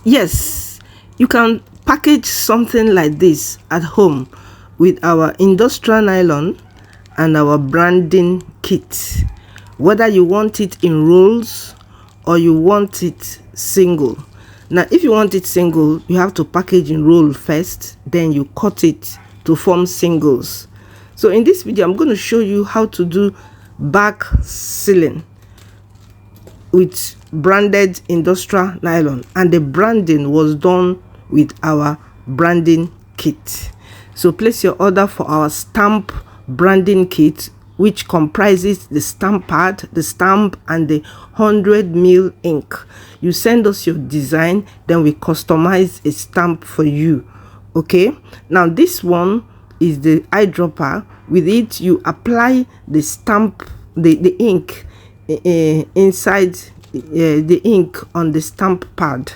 Yes, you can package something like this at home with our industrial nylon and our branding kit, whether you want it in rolls or you want it single. Now if you want it single, you have to package in roll first, then you cut it to form singles. So in this video I'm going to show you how to do back sealing with branded industrial nylon, and the branding was done with our branding kit. So place your order for our stamp branding kit, which comprises the stamp pad, the stamp, and the 100 ml ink. You send us your design, then we customize a stamp for you. Okay, now this one is the eyedropper. With it you apply the stamp, the ink inside the ink on the stamp pad.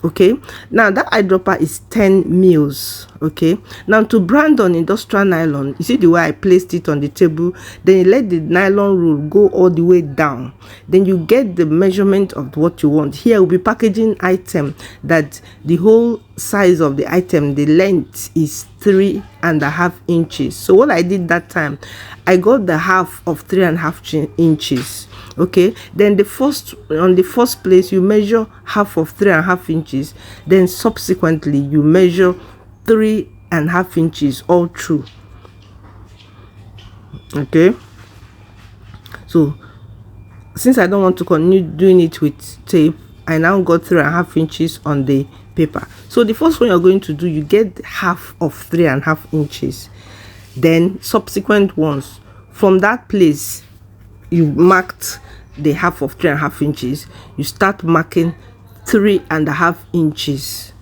Okay, now that eyedropper is 10 mils. Okay, now to brand on industrial nylon, you see the way I placed it on the table, then you let the nylon roll go all the way down, then you get the measurement of what you want. Here we'll be packaging item that the whole size of the item, the length is 3.5 inches. So what I did that time, I got the half of 3.5 inches. Okay, then on the first place you measure half of 3.5 inches, then subsequently you measure 3.5 inches all through. Okay, so since I don't want to continue doing it with tape, I now got 3.5 inches on the paper. So the first one you're going to do, you get half of 3.5 inches, then subsequent ones from that place you marked the half of 3.5 inches, you start marking 3.5 inches,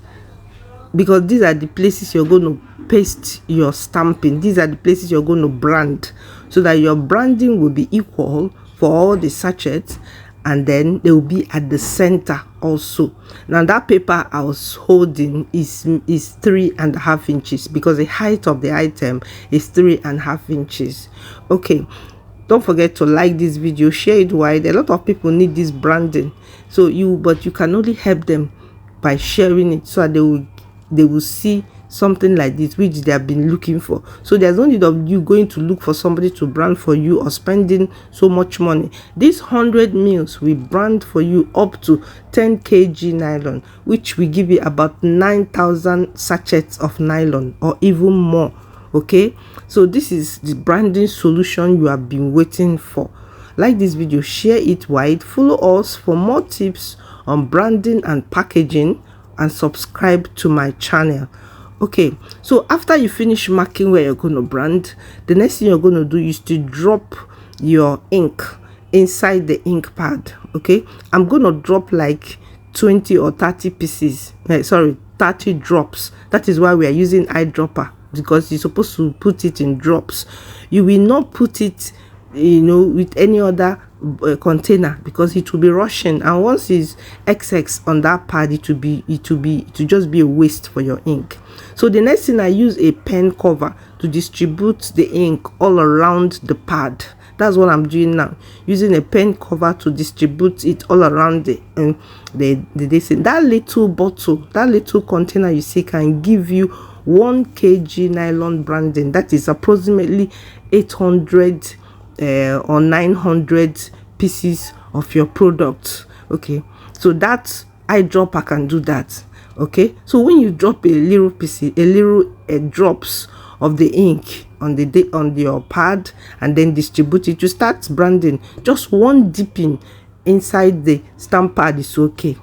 because these are the places you're going to paste your stamping. These are the places you're going to brand, so that your branding will be equal for all the sachets, and then they will be at the center also. Now that paper I was holding is 3.5 inches, because the height of the item is 3.5 inches. Okay, don't forget to like this video, share it wide. A lot of people need this branding, but you can only help them by sharing it, so that they will see something like this which they have been looking for. So there's no need of you going to look for somebody to brand for you or spending so much money. This 100 mils we brand for you up to 10 kg nylon, which will give you about 9,000 sachets of nylon or even more. Okay, so this is the branding solution you have been waiting for. Like this video, share it wide, follow us for more tips on branding and packaging, and subscribe to my channel. Okay, so after you finish marking where you're going to brand, the next thing you're going to do is to drop your ink inside the ink pad. Okay, I'm going to drop like 20 or 30 pieces, 30 drops. That is why we are using eyedropper, because you're supposed to put it in drops. You will not put it, with any other container, because it will be rushing, and once it's XX on that pad, it will just be a waste for your ink. So the next thing, I use a pen cover to distribute the ink all around the pad. That's what I'm doing now, using a pen cover to distribute it all around that little bottle, that little container you see can give you 1 kg nylon branding. That is approximately 800 or 900 pieces of your product. Okay, so that eyedropper can do that. Okay, so when you drop a little drops of the ink on your pad and then distribute it, you start branding. Just one dipping inside the stamp pad is okay.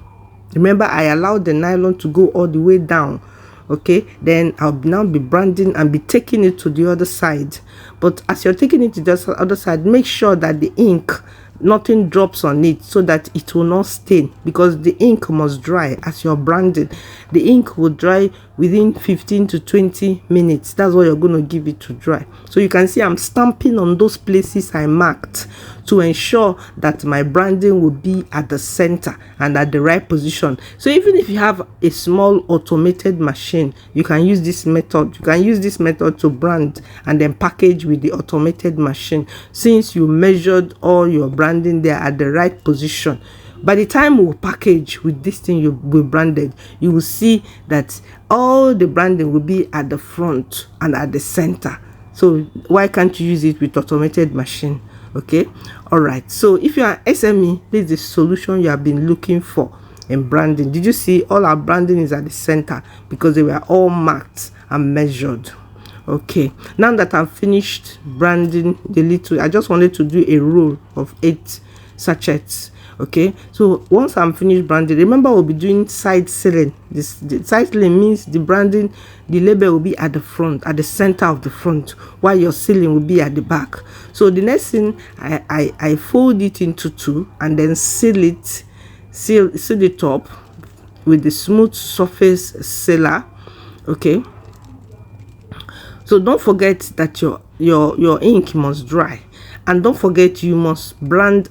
Remember, I allowed the nylon to go all the way down. Okay, then I'll now be branding and be taking it to the other side. But as you're taking it to the other side, make sure that the ink, nothing drops on it, so that it will not stain, because the ink must dry. As you're branding, the ink will dry within 15 to 20 minutes. That's what you're going to give it to dry. So you can see I'm stamping on those places I marked to ensure that my branding will be at the center and at the right position. So even if you have a small automated machine, you can use this method. You can use this method to brand and then package with the automated machine, since you measured all your branding there at the right position. By the time we package with this thing you will branded, you will see that all the branding will be at the front and at the center. So why can't you use it with automated machine? Okay, all right. So if you are SME, this is the solution you have been looking for in branding. Did you see all our branding is at the center because they were all marked and measured? Okay, now that I've finished branding the little, I just wanted to do a roll of 8 sachets. Okay, so once I'm finished branding, remember we'll be doing side selling. The side selling means the branding, the label will be at the front, at the center of the front, while your sealing will be at the back. So the next thing, I fold it into 2 and then seal it, seal the top with the smooth surface sealer. Okay, so don't forget that your ink must dry. And don't forget, you must brand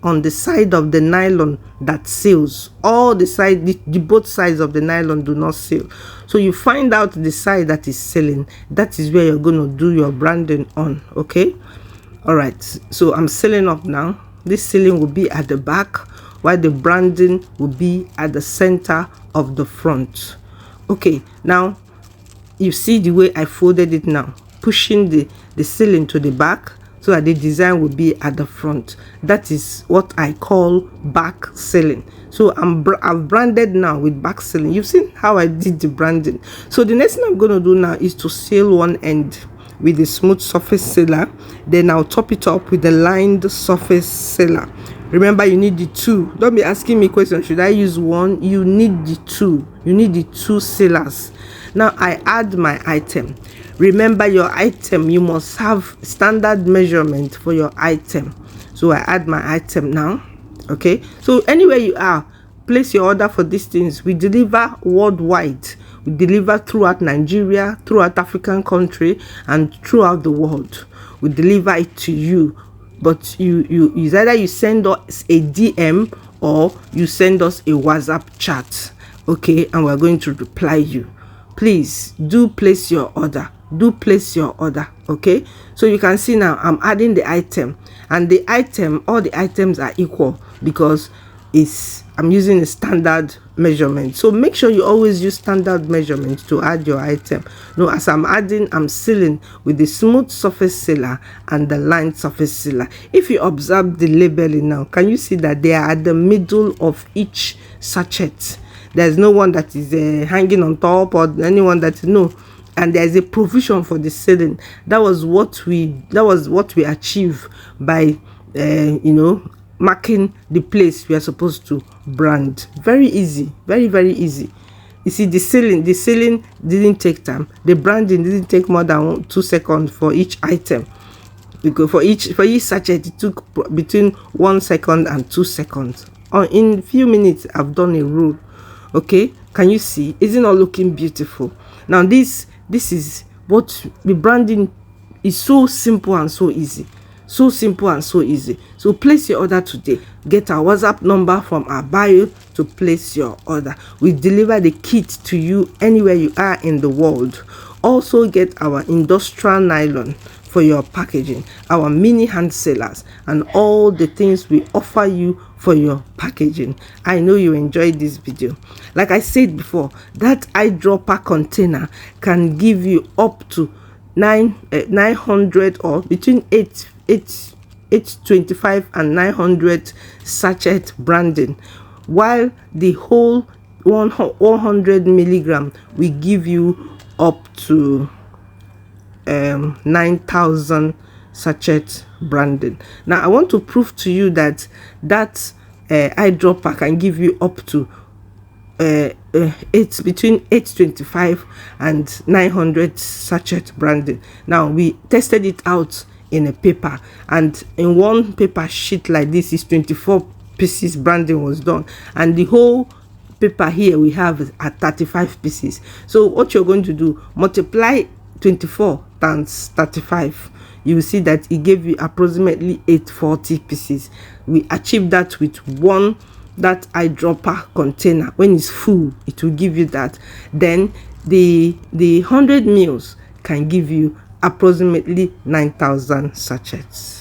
on the side of the nylon that seals. All the side, the both sides of the nylon do not seal. So you find out the side that is sealing. That is where you're going to do your branding on. Okay. All right. So I'm sealing up now. This sealing will be at the back, while the branding will be at the center of the front. Okay. Now you see the way I folded it now, pushing the sealing to the back, so that the design will be at the front. That is what I call back sealing. So I've branded now with back sealing. You've seen how I did the branding. So the next thing I'm going to do now is to seal one end with the smooth surface sealer. Then I'll top it up with the lined surface sealer. Remember, you need the 2. Don't be asking me questions, should I use one? You need the 2. You need the 2 sealers. Now I add my item. Remember, your item, you must have standard measurement for your item. So I add my item now. Okay, so anywhere you are, place your order for these things. We deliver worldwide. We deliver throughout Nigeria, throughout African country, and throughout the world. We deliver it to you. But you either you send us a DM or you send us a WhatsApp chat. Okay, and we're going to reply you. Please do place your order. Do place your order. Okay, so you can see now I'm adding the item, and the item, all the items are equal because I'm using a standard measurement. So make sure you always use standard measurement to add your item. Now as I'm adding, I'm sealing with the smooth surface sealer and the lined surface sealer. If you observe the labeling now, can you see that they are at the middle of each sachet? There's no one that is hanging on top, or anyone that no. And there is a provision for the sealing. That was what we achieved by marking the place we are supposed to brand. Very easy, very easy. You see, the sealing didn't take time. The branding didn't take more than 2 seconds for each item. Because for each sachet it took between 1 second and 2 seconds. In a few minutes I've done a roll. Okay, can you see? Isn't it looking beautiful? Now this is what the branding is. So simple and so easy. So simple and so easy. So place your order today. Get our WhatsApp number from our bio to place your order. We deliver the kit to you anywhere you are in the world. Also get our industrial nylon for your packaging, our mini hand sealers, and all the things we offer you for your packaging. I know you enjoyed this video. Like I said before, that eyedropper container can give you up to 900 or between 825 and 900 sachet branding, while the whole 100 milligram we give you up to 9,000 sachet branding. Now I want to prove to you that eyedropper can give you up to between 825 and 900 sachet branding. Now we tested it out in a paper, and in one paper sheet like this is 24 pieces branding was done, and the whole paper here we have at 35 pieces. So what you're going to do, multiply 24 times 35, you will see that it gave you approximately 840 pieces. We achieved that with that eyedropper container. When it's full, it will give you that. Then the 100 mils can give you approximately 9,000 sachets.